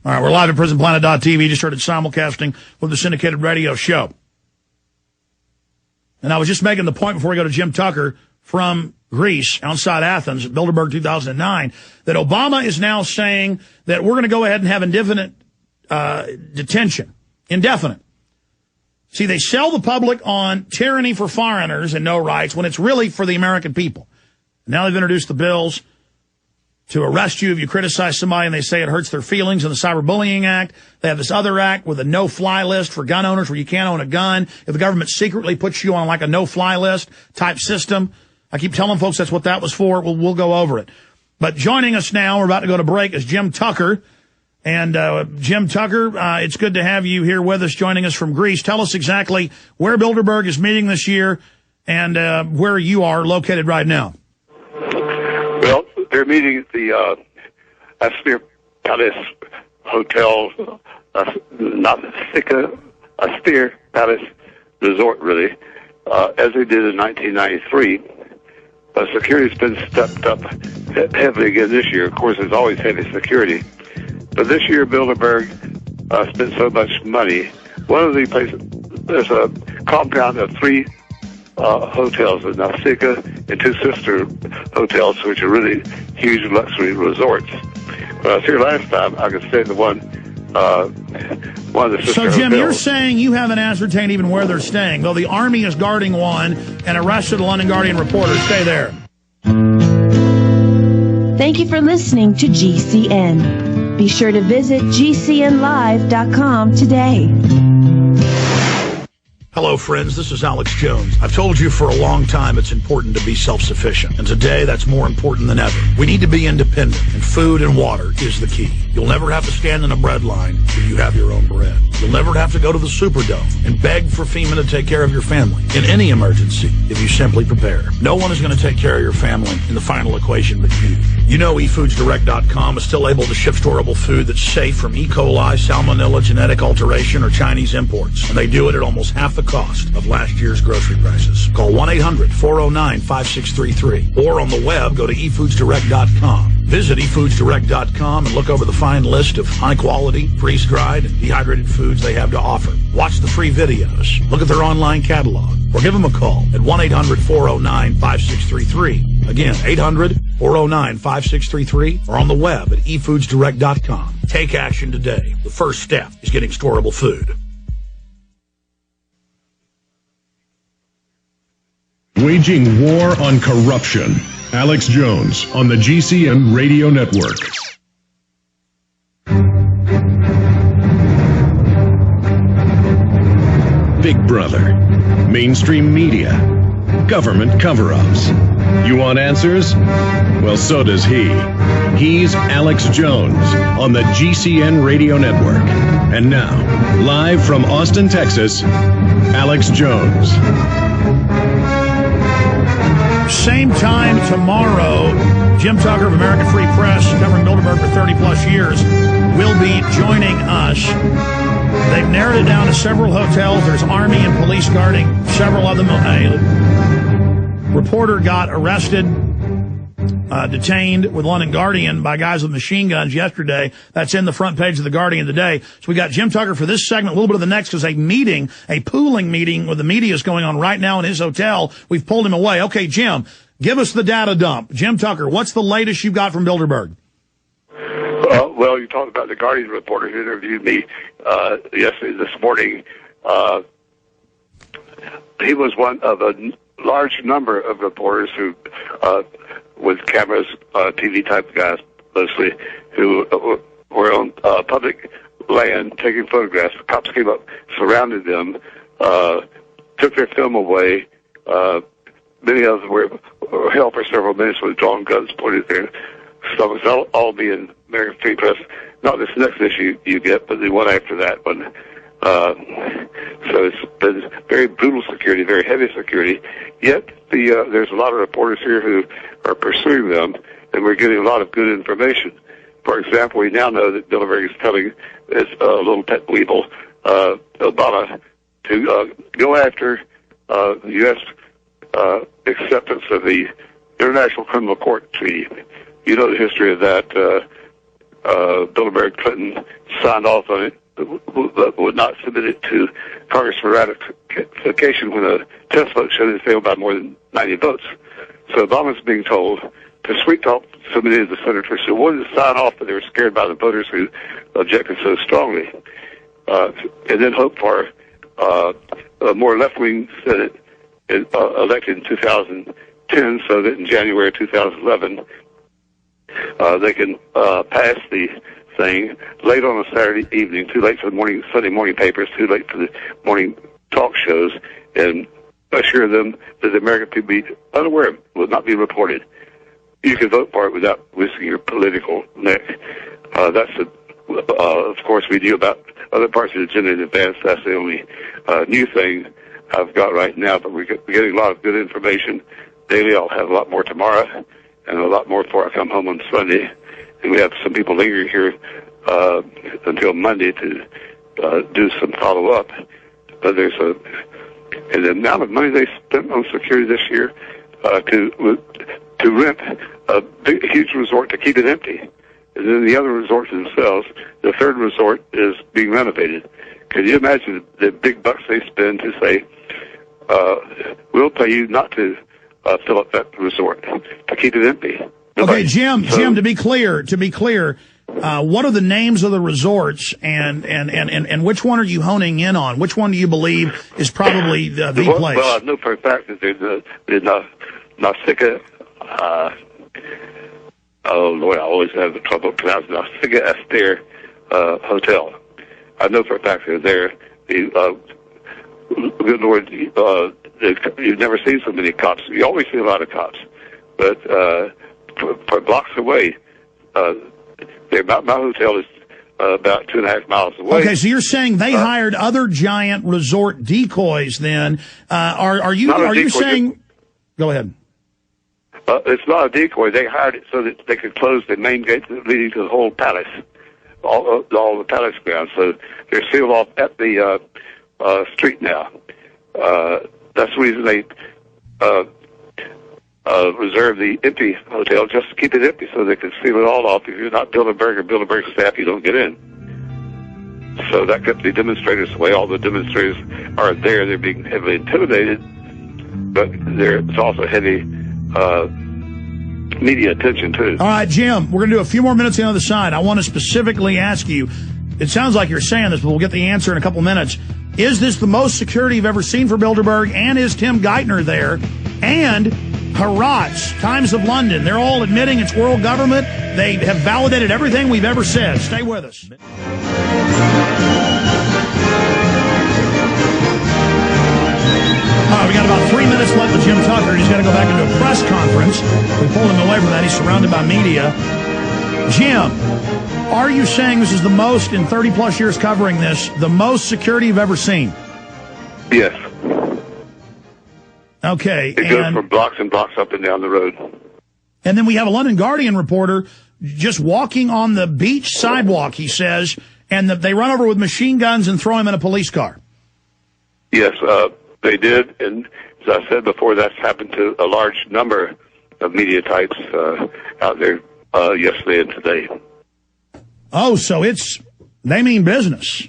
All right, we're live at PrisonPlanet.tv. Just started simulcasting with the syndicated radio show. And I was just making the point before we go to Jim Tucker from Greece, outside Athens, at Bilderberg 2009, that Obama is now saying that we're going to go ahead and have indefinite detention. Indefinite. See, they sell the public on tyranny for foreigners and no rights when it's really for the American people. Now they've introduced the bills to arrest you if you criticize somebody and they say it hurts their feelings in the Cyberbullying Act. They have this other act with a no-fly list for gun owners where you can't own a gun if the government secretly puts you on like a no-fly list type system. I keep telling folks that's what that was for. We'll go over it. But joining us now, we're about to go to break, is Jim Tucker. And Jim Tucker, it's good to have you here with us, joining us from Greece. Tell us exactly where Bilderberg is meeting this year and where you are located right now. Well, they're meeting at the Aspire Palace Hotel, not Sika, Aspire Palace Resort, really, as they did in 1993. Security's been stepped up heavily again this year. Of course, there's always heavy security. But this year, Bilderberg spent so much money. One of the places, there's a compound of 3 hotels in Nausicaa and 2 sister hotels, which are really huge luxury resorts. When I was here last time, I could stay in one of the sister hotels. So, Jim, you're saying you haven't ascertained even where they're staying, though the Army is guarding one and arrested a London Guardian reporter. Stay there. Thank you for listening to GCN. Be sure to visit GCNlive.com today. Hello, friends. This is Alex Jones. I've told you for a long time it's important to be self-sufficient. And today, that's more important than ever. We need to be independent, and food and water is the key. You'll never have to stand in a bread line if you have your own bread. You'll never have to go to the Superdome and beg for FEMA to take care of your family in any emergency if you simply prepare. No one is going to take care of your family in the final equation but you. You know eFoodsDirect.com is still able to ship storable food that's safe from E. coli, salmonella, genetic alteration, or Chinese imports. And they do it at almost half the cost of last year's grocery prices. Call 1-800-409-5633 or on the web, go to eFoodsDirect.com. Visit eFoodsDirect.com and look over the fine list of high-quality, freeze-dried, and dehydrated foods they have to offer. Watch the free videos. Look at their online catalog. Or give them a call at 1-800-409-5633. Again, 800-409-5633 or on the web at eFoodsDirect.com. Take action today. The first step is getting storable food. Waging war on corruption. Alex Jones on the GCN Radio Network. Big Brother, mainstream media, government cover-ups. You want answers? Well, so does he. He's Alex Jones on the GCN Radio Network. And now, live from Austin, Texas, Alex Jones. Same time tomorrow, Jim Tucker of American Free Press, covering Bilderberg for 30-plus years, will be joining us. They've narrowed it down to several hotels. There's Army and police guarding several of them. A reporter got arrested, detained with London Guardian by guys with machine guns yesterday. That's in the front page of the Guardian today. So we got Jim Tucker for this segment, a little bit of the next, because a pooling meeting with the media is going on right now in his hotel. We've pulled him away. Okay, Jim, give us the data dump. Jim Tucker, what's the latest you got from Bilderberg? Well, you talked about the Guardian reporter who interviewed me this morning. He was one of a large number of reporters who, with cameras, TV type guys mostly, who were on public land taking photographs. The cops came up, surrounded them, took their film away. Many of them were held for several minutes with drawn guns pointed at their stomachs. All being American Free Press. Not this next issue you get, but the one after that one. So it's been very brutal security, very heavy security. Yet there's a lot of reporters here who are pursuing them, and we're getting a lot of good information. For example, we now know that Bilderberg is telling his little pet weevil, Obama, to go after the U.S. Acceptance of the International Criminal Court Treaty. You know the history of that. Bilderberg Clinton signed off on it, but would not submit it to Congress for ratification when a test vote showed it failed by more than 90 votes. So Obama's being told to sweet talk so many of the senators who wanted to sign off, but they were scared by the voters who objected so strongly, and then hope for a more left-wing Senate elected in 2010, so that in January 2011 they can pass the thing late on a Saturday evening, too late for the Sunday morning papers, too late for the morning talk shows, and assure them that the American people be unaware of it, will not be reported. You can vote for it without risking your political neck. That's, of course, we knew about other parts of the agenda in advance. That's the only new thing I've got right now, but we're getting a lot of good information daily. I'll have a lot more tomorrow, and a lot more before I come home on Sunday. And we have some people lingering here until Monday to do some follow-up. But and the amount of money they spent on security this year to rent a huge resort to keep it empty. And then the other resorts themselves, the third resort is being renovated. Can you imagine the big bucks they spend to say, we'll pay you not to fill up that resort, to keep it empty? Okay, Jim, to be clear, what are the names of the resorts, and which one are you honing in on? Which one do you believe is probably the place? Well, I know for a fact that there's Nausicaa. Oh Lord, I always have trouble pronouncing Nausicaa Astaire Hotel. I know for a fact they're there. Good Lord, you've never seen so many cops. You always see a lot of cops, but for blocks away, my hotel is about 2.5 miles away. Okay, so you're saying they hired other giant resort decoys? Then are you saying? Go ahead. It's not a decoy. They hired it so that they could close the main gate leading to the whole palace, all the palace grounds. So they're sealed off at the street now. That's the reason they reserve the empty hotel, just to keep it empty so they can seal it all off. If you're not Bilderberg or Bilderberg staff, you don't get in. So that kept the demonstrators away. All the demonstrators are there. They're being heavily intimidated, but there's also heavy media attention, too. All right, Jim, we're going to do a few more minutes on the other side. I want to specifically ask you, it sounds like you're saying this, but we'll get the answer in a couple minutes. Is this the most security you've ever seen for Bilderberg? And is Tim Geithner there? And Harrods, Times of London, they're all admitting it's world government. They have validated everything we've ever said. Stay with us. We got about 3 minutes left with Jim Tucker. He's got to go back into a press conference. We pulled him away from that. He's surrounded by media. Jim, are you saying this is the most, in 30-plus years covering this, the most security you've ever seen? Yes. Okay. It goes from blocks and blocks up and down the road. And then we have a London Guardian reporter just walking on the beach sidewalk, he says, and that they run over with machine guns and throw him in a police car. Yes, they did, and as I said before, that's happened to a large number of media types out there yesterday and today. Oh, so they mean business.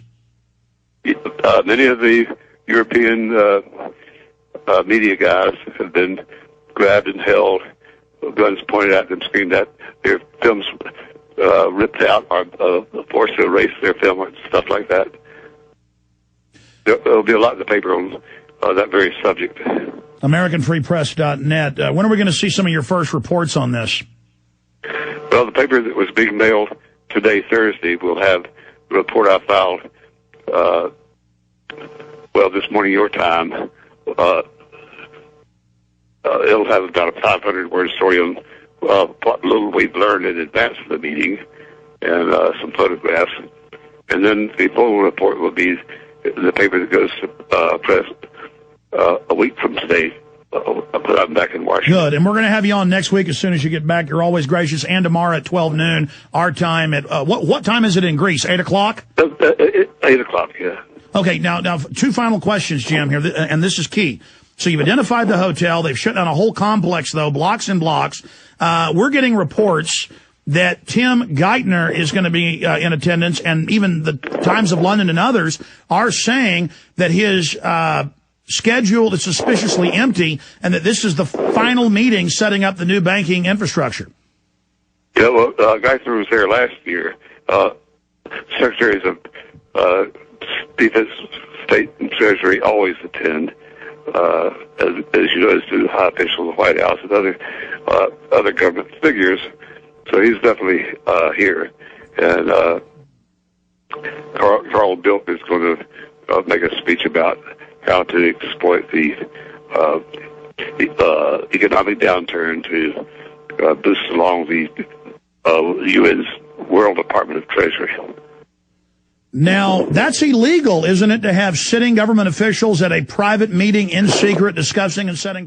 Many of the European media guys have been grabbed and held, guns pointed at them, screamed at, their films ripped out, or forced to erase their film and stuff like that. There'll be a lot in the paper on that very subject. AmericanFreePress.net. When are we going to see some of your first reports on this? Well, the paper that was being mailed today, Thursday, will have the report I filed, this morning your time. It'll have about a 500-word story on what little we've learned in advance of the meeting and some photographs. And then the full report will be the paper that goes to press a week from today. But I'm back in Washington. Good, and we're going to have you on next week as soon as you get back. You're always gracious. And tomorrow at 12 noon, our time at what time is it in Greece? 8 o'clock? 8 o'clock, yeah. Okay, now two final questions, Jim, here, and this is key. So you've identified the hotel. They've shut down a whole complex, though, blocks and blocks. We're getting reports that Tim Geithner is going to be in attendance, and even the Times of London and others are saying that his schedule is suspiciously empty and that this is the final meeting setting up the new banking infrastructure. Yeah, well, Geithner was there last year. Secretaries of Defense, State, and Treasury always attend, as you notice, to high officials of the White House and other government figures. So he's definitely here. And Carl Bilk is going to make a speech about how to exploit the economic downturn to boost along the UN's World Department of Treasury. Now, that's illegal, isn't it, to have sitting government officials at a private meeting in secret discussing and setting policy?